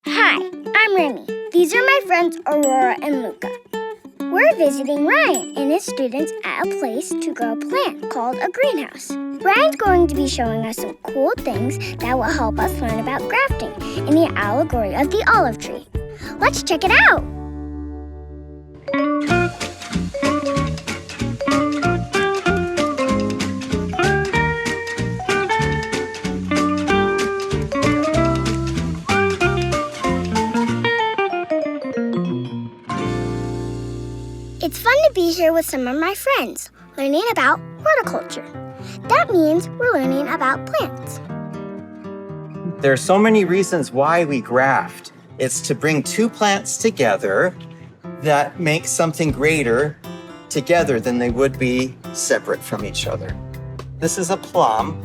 Hi, I'm Remy. These are my friends Aurora and Luca. We're visiting Ryan and his students at a place to grow a plant called a greenhouse. Ryan's going to be showing us some cool things that will help us learn about grafting in the allegory of the olive tree. Let's check it out! It's fun to be here with some of my friends, learning about horticulture. That means we're learning about plants. There are so many reasons why we graft. It's to bring two plants together that make something greater together than they would be separate from each other. This is a plum,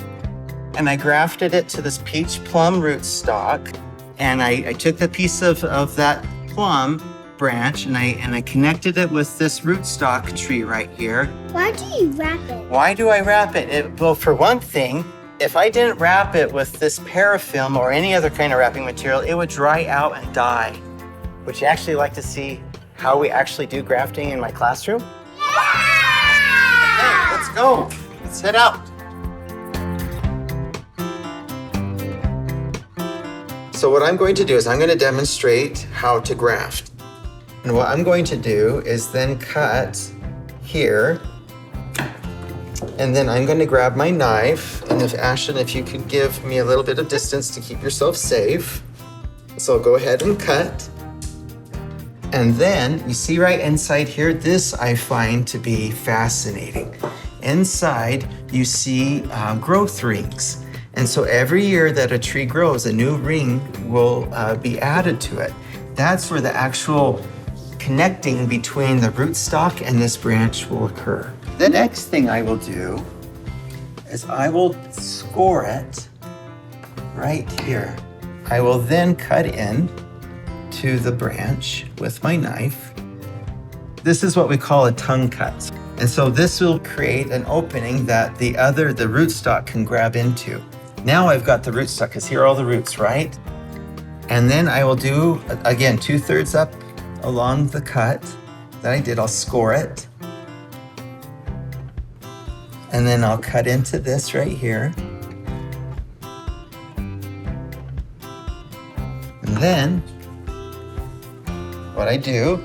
and I grafted it to this peach plum rootstock, and I took a piece of that plum branch and I connected it with this rootstock tree right here. Why do you wrap it? Why do I wrap it? Well, for one thing, if I didn't wrap it with this parafilm or any other kind of wrapping material, it would dry out and die. Would you actually like to see how we actually do grafting in my classroom? Yeah! Hey, let's go. Let's head out. So what I'm going to do is I'm going to demonstrate how to graft. And what I'm going to do is then cut here. And then I'm going to grab my knife. And if you could give me a little bit of distance to keep yourself safe. So I'll go ahead and cut. And then you see right inside here, this I find to be fascinating. Inside you see growth rings. And so every year that a tree grows, a new ring will be added to it. That's where the actual connecting between the rootstock and this branch will occur. The next thing I will do is I will score it right here. I will then cut in to the branch with my knife. This is what we call a tongue cut. And so this will create an opening that the rootstock can grab into. Now I've got the rootstock, because here are all the roots, right? And then I will do, again, 2/3 up along the cut that I did. I'll score it. And then I'll cut into this right here. And then what I do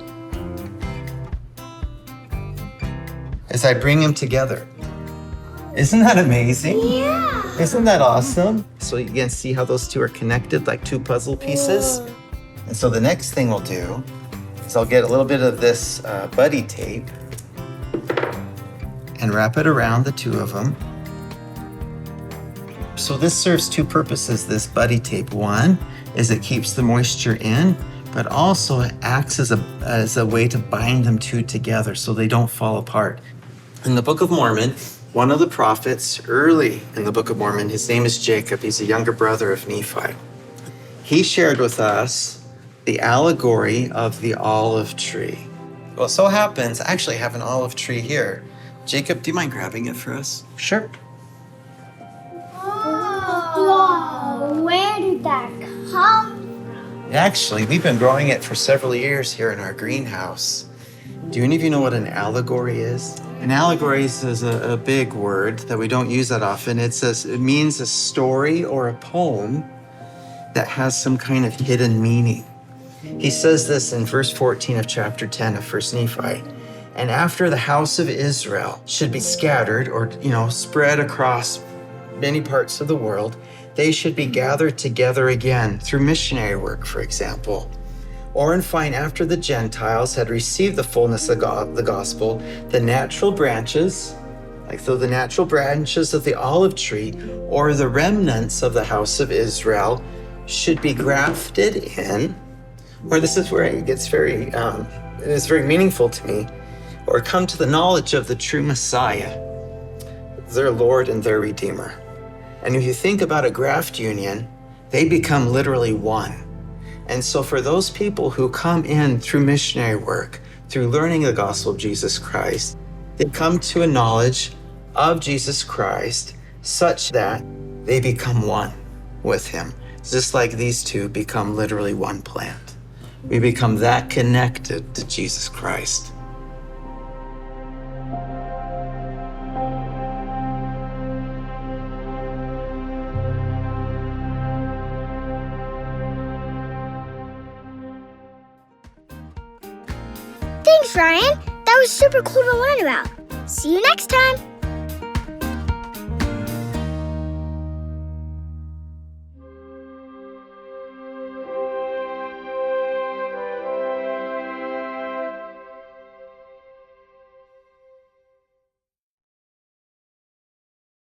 is I bring them together. Isn't that amazing? Yeah! Isn't that awesome? So you can see how those two are connected like two puzzle pieces. Whoa. And so the next thing we'll do is I'll get a little bit of this buddy tape and wrap it around the two of them. So this serves two purposes, this buddy tape. One is it keeps the moisture in, but also it acts as a way to bind them two together so they don't fall apart. In the Book of Mormon, one of the prophets early in the Book of Mormon, his name is Jacob. He's a younger brother of Nephi. He shared with us the allegory of the olive tree. Well, it so happens, I actually have an olive tree here. Jacob, do you mind grabbing it for us? Sure. Whoa! Where did that come from? Actually, we've been growing it for several years here in our greenhouse. Do any of you know what an allegory is? An allegory is a big word that we don't use that often. It means a story or a poem that has some kind of hidden meaning. He says this in verse 14 of chapter 10 of 1 Nephi. And after the house of Israel should be scattered or, spread across many parts of the world, they should be gathered together again through missionary work, for example. Or in fine, after the Gentiles had received the fullness of the gospel, the natural branches, the natural branches of the olive tree, or the remnants of the house of Israel, should be grafted in. Or this is where it gets very meaningful to me, or come to the knowledge of the true Messiah, their Lord and their Redeemer. And if you think about a graft union, they become literally one. And so for those people who come in through missionary work, through learning the gospel of Jesus Christ, they come to a knowledge of Jesus Christ such that they become one with him. just like these two become literally one plant. We become that connected to Jesus Christ. Thanks, Ryan. That was super cool to learn about. See you next time.